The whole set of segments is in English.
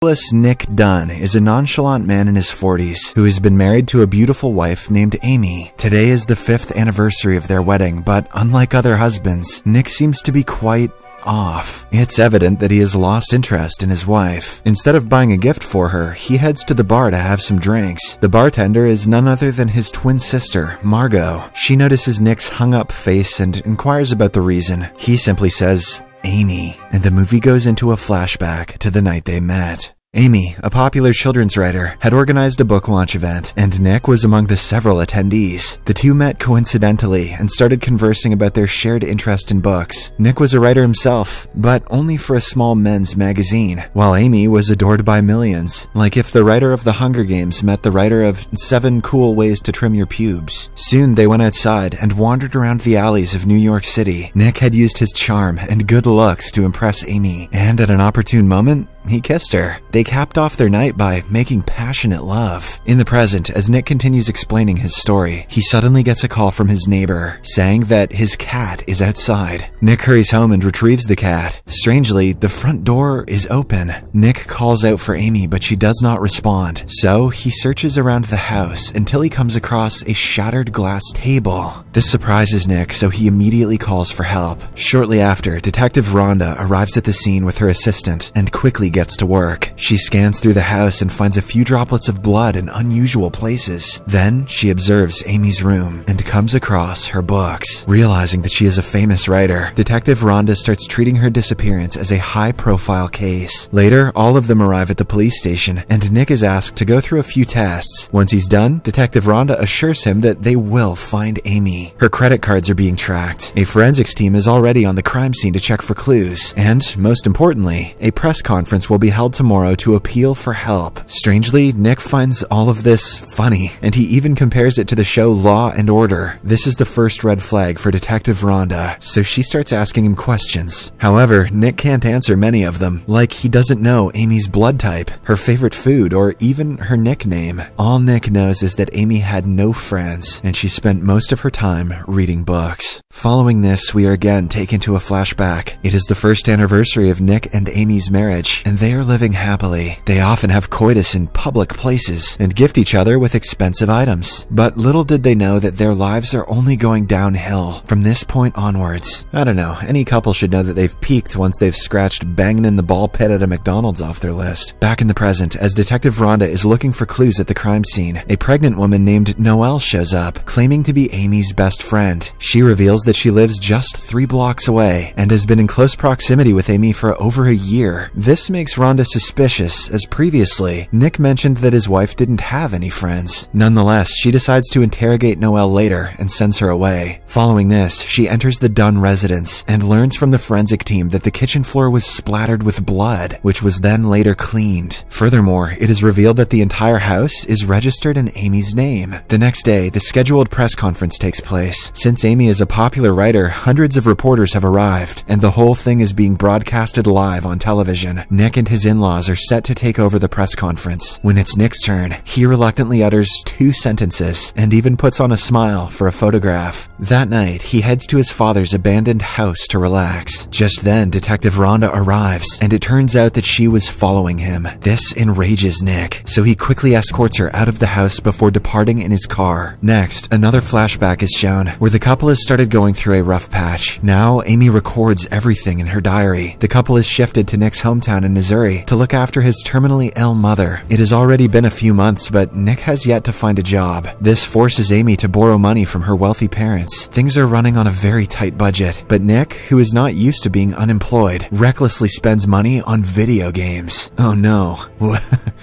Nick Dunn is a nonchalant man in his 40s who has been married to a beautiful wife named Amy. Today is the 5th anniversary of their wedding, but unlike other husbands, Nick seems to be quite off. It's evident that he has lost interest in his wife. Instead of buying a gift for her, he heads to the bar to have some drinks. The bartender is none other than his twin sister, Margot. She notices Nick's hung-up face and inquires about the reason. He simply says, Amy, and the movie goes into a flashback to the night they met. Amy, a popular children's writer, had organized a book launch event, and Nick was among the several attendees. The two met coincidentally and started conversing about their shared interest in books. Nick was a writer himself, but only for a small men's magazine, while Amy was adored by millions. Like if the writer of The Hunger Games met the writer of 7 Cool Ways to Trim Your Pubes. Soon they went outside and wandered around the alleys of New York City. Nick had used his charm and good looks to impress Amy, and at an opportune moment, he kissed her. They capped off their night by making passionate love. In the present, as Nick continues explaining his story, he suddenly gets a call from his neighbor, saying that his cat is outside. Nick hurries home and retrieves the cat. Strangely, the front door is open. Nick calls out for Amy, but she does not respond. So he searches around the house until he comes across a shattered glass table. This surprises Nick, so he immediately calls for help. Shortly after, Detective Rhonda arrives at the scene with her assistant and quickly gets to work. She scans through the house and finds a few droplets of blood in unusual places. Then she observes Amy's room and comes across her books. Realizing that she is a famous writer, Detective Rhonda starts treating her disappearance as a high-profile case. Later, all of them arrive at the police station, and Nick is asked to go through a few tests. Once he's done, Detective Rhonda assures him that they will find Amy. Her credit cards are being tracked. A forensics team is already on the crime scene to check for clues. And, most importantly, a press conference will be held tomorrow to appeal for help. Strangely, Nick finds all of this funny, and he even compares it to the show Law and Order. This is the first red flag for Detective Rhonda, so she starts asking him questions. However, Nick can't answer many of them, like he doesn't know Amy's blood type, her favorite food, or even her nickname. All Nick knows is that Amy had no friends, and she spent most of her time reading books. Following this, we are again taken to a flashback. It is the first anniversary of Nick and Amy's marriage, and they are living happily. They often have coitus in public places and gift each other with expensive items. But little did they know that their lives are only going downhill from this point onwards. I don't know, any couple should know that they've peaked once they've scratched banging in the ball pit at a McDonald's off their list. Back in the present, as Detective Rhonda is looking for clues at the crime scene, a pregnant woman named Noelle shows up, claiming to be Amy's best friend. She reveals that she lives just 3 blocks away and has been in close proximity with Amy for over a year. This makes Rhonda suspicious, as previously, Nick mentioned that his wife didn't have any friends. Nonetheless, she decides to interrogate Noelle later and sends her away. Following this, she enters the Dunn residence and learns from the forensic team that the kitchen floor was splattered with blood, which was then later cleaned. Furthermore, it is revealed that the entire house is registered in Amy's name. The next day, the scheduled press conference takes place. Since Amy is a popular writer, hundreds of reporters have arrived, and the whole thing is being broadcasted live on television. Nick and his in-laws are set to take over the press conference. When it's Nick's turn, he reluctantly utters 2 sentences and even puts on a smile for a photograph. That night, he heads to his father's abandoned house to relax. Just then, Detective Rhonda arrives, and it turns out that she was following him. This enrages Nick, so he quickly escorts her out of the house before departing in his car. Next, another flashback is shown, where the couple has started going through a rough patch. Now, Amy records everything in her diary. The couple is shifted to Nick's hometown in Missouri to look after his terminally ill mother. It has already been a few months, but Nick has yet to find a job. This forces Amy to borrow money from her wealthy parents. Things are running on a very tight budget, but Nick, who is not used to being unemployed, recklessly spends money on video games. Oh no.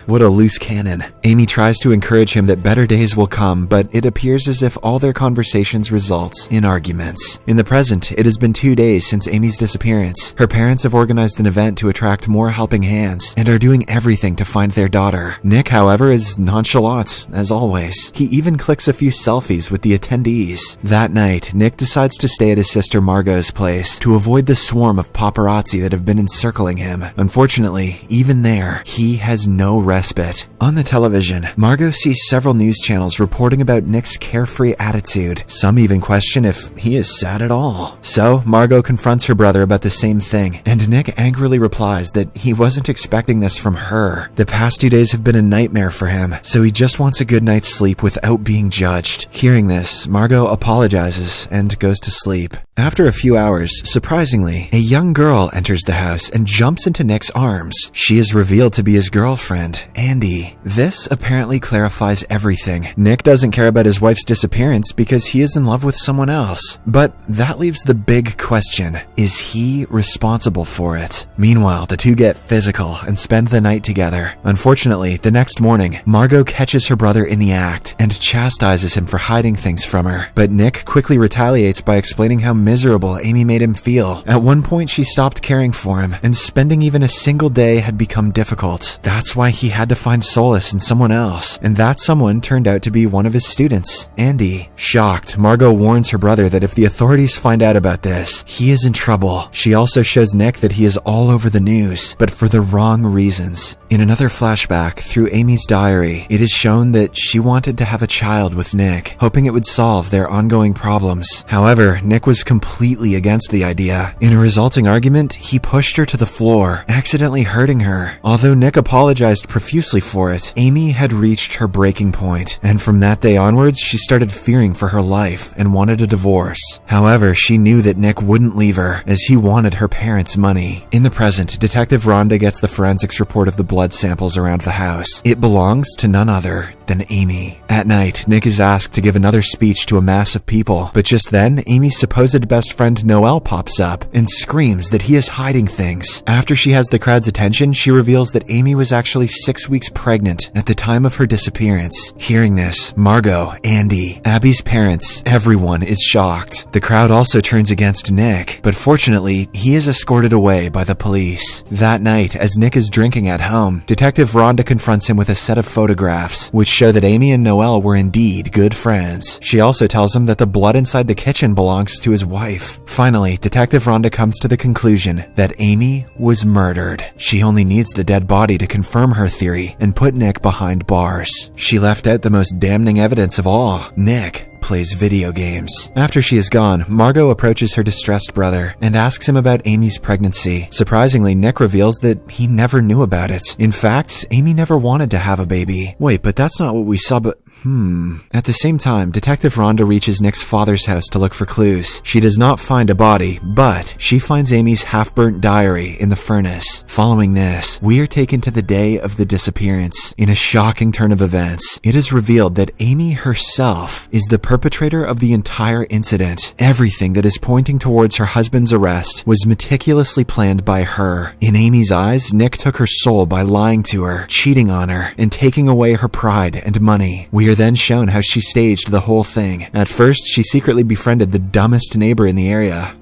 What a loose cannon. Amy tries to encourage him that better days will come, but it appears as if all their conversations result in arguments. In the present, it has been 2 days since Amy's disappearance. Her parents have organized an event to attract more helping hands and are doing everything to find their daughter. Nick, however, is nonchalant, as always. He even clicks a few selfies with the attendees. That night, Nick decides to stay at his sister Margot's place to avoid the swarm of paparazzi that have been encircling him. Unfortunately, even there, he has no respite. On the television, Margot sees several news channels reporting about Nick's carefree attitude. Some even question if he is sad at all. So, Margot confronts her brother about the same thing, and Nick angrily replies that he wasn't expecting this from her. The past 2 days have been a nightmare for him, so he just wants a good night's sleep without being judged. Hearing this, Margot apologizes and goes to sleep. After a few hours, surprisingly, a young girl enters the house and jumps into Nick's arms. She is revealed to be his girlfriend, Andy. This apparently clarifies everything. Nick doesn't care about his wife's disappearance because he is in love with someone else. But that leaves the big question: is he responsible for it? Meanwhile, the two get physical and spend the night together. Unfortunately, the next morning, Margot catches her brother in the act and chastises him for hiding things from her. But Nick quickly retaliates by explaining how miserable Amy made him feel. At one point, she stopped caring for him, and spending even a single day had become difficult. That's why he had to find solace in someone else, and that someone turned out to be one of his students, Andy. Shocked, Margot warns her brother that if the authorities find out about this, he is in trouble. She also shows Nick that he is all over the news, but for the wrong reasons. In another flashback, through Amy's diary, it is shown that she wanted to have a child with Nick, hoping it would solve their ongoing problems. However, Nick was completely against the idea. In a resulting argument, he pushed her to the floor, accidentally hurting her. Although Nick apologized profusely for it, Amy had reached her breaking point, and from that day onwards, she started fearing for her life and wanted a divorce. However, she knew that Nick wouldn't leave her, as he wanted her parents' money. In the present, Detective Rhonda gets the forensics report of the blood samples around the house. It belongs to none other than Amy. At night, Nick is asked to give another speech to a mass of people, but just then, Amy's supposed best friend Noelle pops up and screams that he is hiding things. After she has the crowd's attention, she reveals that Amy was actually 6 weeks pregnant at the time of her disappearance. Hearing this, Margot, Andy, Abby's parents, everyone is shocked. The crowd also turns against Nick, but fortunately, he is escorted away by the police. That night, as Nick is drinking at home, Detective Rhonda confronts him with a set of photographs, which show that Amy and Noelle were indeed good friends. She also tells him that the blood inside the kitchen belongs to his wife. Finally, Detective Rhonda comes to the conclusion that Amy was murdered. She only needs the dead body to confirm her theory and put Nick behind bars. She left out the most damning evidence of all: Nick plays video games. After she is gone, Margot approaches her distressed brother and asks him about Amy's pregnancy. Surprisingly, Nick reveals that he never knew about it. In fact, Amy never wanted to have a baby. Wait, but that's not what we saw, but At the same time, Detective Rhonda reaches Nick's father's house to look for clues. She does not find a body, but she finds Amy's half-burnt diary in the furnace. Following this, we are taken to the day of the disappearance. In a shocking turn of events, it is revealed that Amy herself is the perpetrator of the entire incident. Everything that is pointing towards her husband's arrest was meticulously planned by her. In Amy's eyes, Nick took her soul by lying to her, cheating on her, and taking away her pride and money. We are then shown how she staged the whole thing. At first, she secretly befriended the dumbest neighbor in the area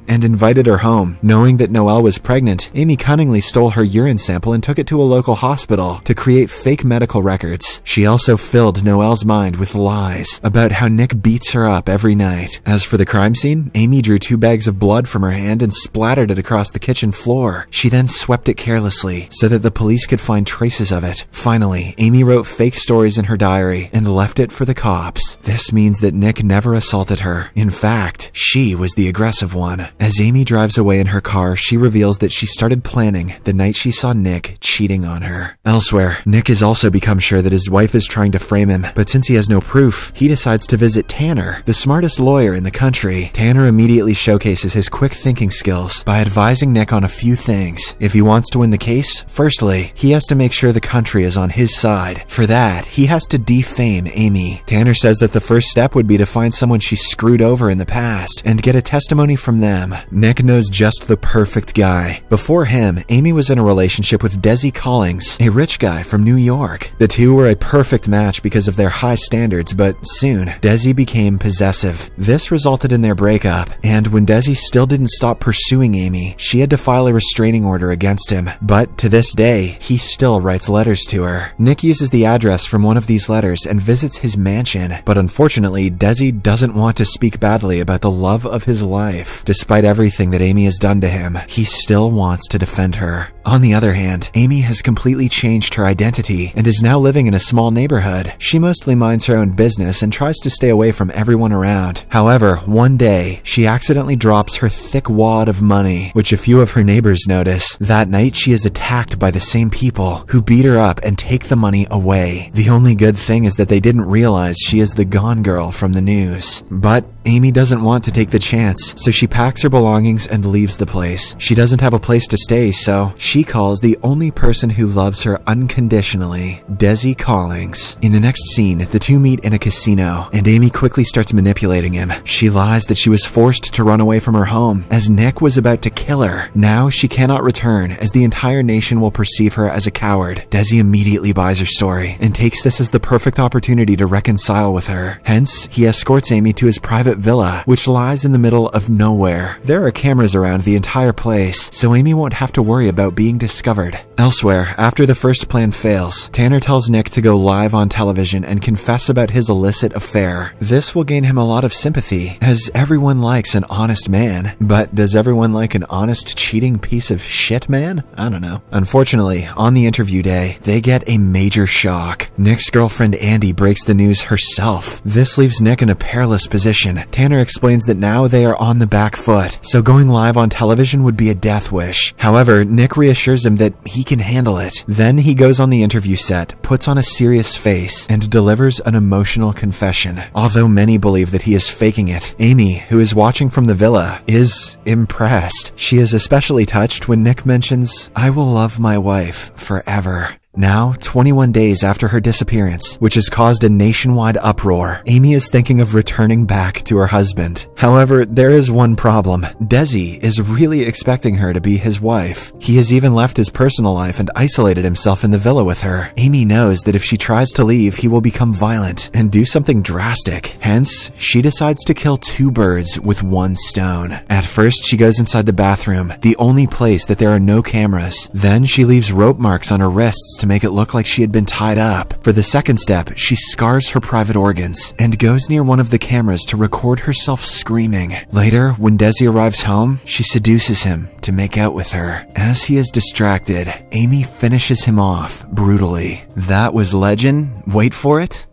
and invited her home. Knowing that Noelle was pregnant, Amy cunningly stole her urine sample and took it to a local hospital to create fake medical records. She also filled Noelle's mind with lies about how Nick beats her up every night. As for the crime scene, Amy drew 2 bags of blood from her hand and splattered it across the kitchen floor. She then swept it carelessly so that the police could find traces of it. Finally, Amy wrote fake stories in her diary and left it for the cops. This means that Nick never assaulted her. In fact, she was the aggressive one. As Amy drives away in her car, she reveals that she started planning the night she saw Nick cheating on her. Elsewhere, Nick has also become sure that his wife is trying to frame him, but since he has no proof, he decides to visit Tanner, the smartest lawyer in the country. Tanner immediately showcases his quick thinking skills by advising Nick on a few things. If he wants to win the case, firstly, he has to make sure the country is on his side. For that, he has to defame Amy. Tanner says that the first step would be to find someone she screwed over in the past and get a testimony from them. Nick knows just the perfect guy. Before him, Amy was in a relationship with Desi Collings, a rich guy from New York. The two were a perfect match because of their high standards, but soon, Desi became possessive. This resulted in their breakup, and when Desi still didn't stop pursuing Amy, she had to file a restraining order against him. But to this day, he still writes letters to her. Nick uses the address from one of these letters and visits his mansion, but unfortunately, Desi doesn't want to speak badly about the love of his life. Despite everything that Amy has done to him, he still wants to defend her. On the other hand, Amy has completely changed her identity and is now living in a small neighborhood. She mostly minds her own business and tries to stay away from everyone around. However, one day, she accidentally drops her thick wad of money, which a few of her neighbors notice. That night, she is attacked by the same people who beat her up and take the money away. The only good thing is that they didn't realize she is the gone girl from the news. But Amy doesn't want to take the chance, so she packs her belongings and leaves the place. She doesn't have a place to stay, so she calls the only person who loves her unconditionally, Desi Collings. In the next scene, the two meet in a casino, and Amy quickly starts manipulating him. She lies that she was forced to run away from her home, as Nick was about to kill her. Now she cannot return, as the entire nation will perceive her as a coward. Desi immediately buys her story, and takes this as the perfect opportunity to reconcile with her. Hence, he escorts Amy to his private villa, which lies in the middle of nowhere. There are cameras around the entire place, so Amy won't have to worry about being discovered. Elsewhere, after the first plan fails, Tanner tells Nick to go live on television and confess about his illicit affair. This will gain him a lot of sympathy, as everyone likes an honest man. But does everyone like an honest, cheating piece of shit man? I don't know. Unfortunately, on the interview day, they get a major shock. Nick's girlfriend Andy breaks the news herself. This leaves Nick in a perilous position. Tanner explains that now they are on the back foot, so going live on television would be a death wish. However, Nick reassures him that he can handle it. Then he goes on the interview set, puts on a serious face, and delivers an emotional confession. Although many believe that he is faking it, Amy, who is watching from the villa, is impressed. She is especially touched when Nick mentions, "I will love my wife forever." Now, 21 days after her disappearance, which has caused a nationwide uproar, Amy is thinking of returning back to her husband. However, there is one problem. Desi is really expecting her to be his wife. He has even left his personal life and isolated himself in the villa with her. Amy knows that if she tries to leave, he will become violent and do something drastic. Hence, she decides to kill two birds with one stone. At first, she goes inside the bathroom, the only place that there are no cameras. Then she leaves rope marks on her wrists to make it look like she had been tied up. For the second step, she scars her private organs and goes near one of the cameras to record herself screaming. Later, when Desi arrives home, she seduces him to make out with her. As he is distracted, Amy finishes him off brutally. That was legend. Wait for it.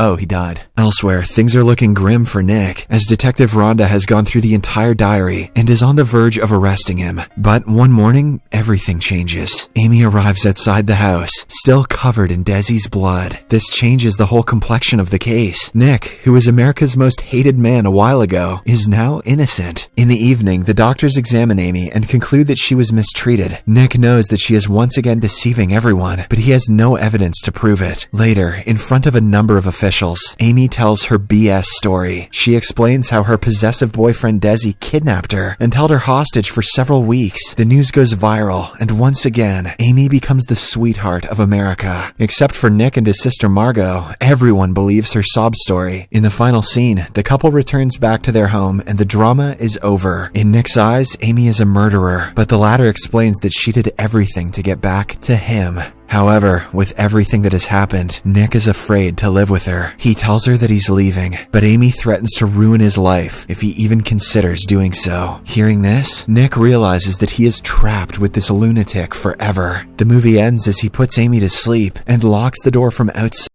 Oh, he died. Elsewhere, things are looking grim for Nick, as Detective Rhonda has gone through the entire diary and is on the verge of arresting him. But one morning, everything changes. Amy arrives outside the house, still covered in Desi's blood. This changes the whole complexion of the case. Nick, who was America's most hated man a while ago, is now innocent. In the evening, the doctors examine Amy and conclude that she was mistreated. Nick knows that she is once again deceiving everyone, but he has no evidence to prove it. Later, in front of a number of officials, Amy tells her BS story. She explains how her possessive boyfriend Desi kidnapped her and held her hostage for several weeks. The news goes viral, and once again, Amy becomes the sweetheart of America. Except for Nick and his sister Margot, everyone believes her sob story. In the final scene, the couple returns back to their home and the drama is over. In Nick's eyes, Amy is a murderer, but the latter explains that she did everything to get back to him. However, with everything that has happened, Nick is afraid to live with her. He tells her that he's leaving, but Amy threatens to ruin his life if he even considers doing so. Hearing this, Nick realizes that he is trapped with this lunatic forever. The movie ends as he puts Amy to sleep and locks the door from outside.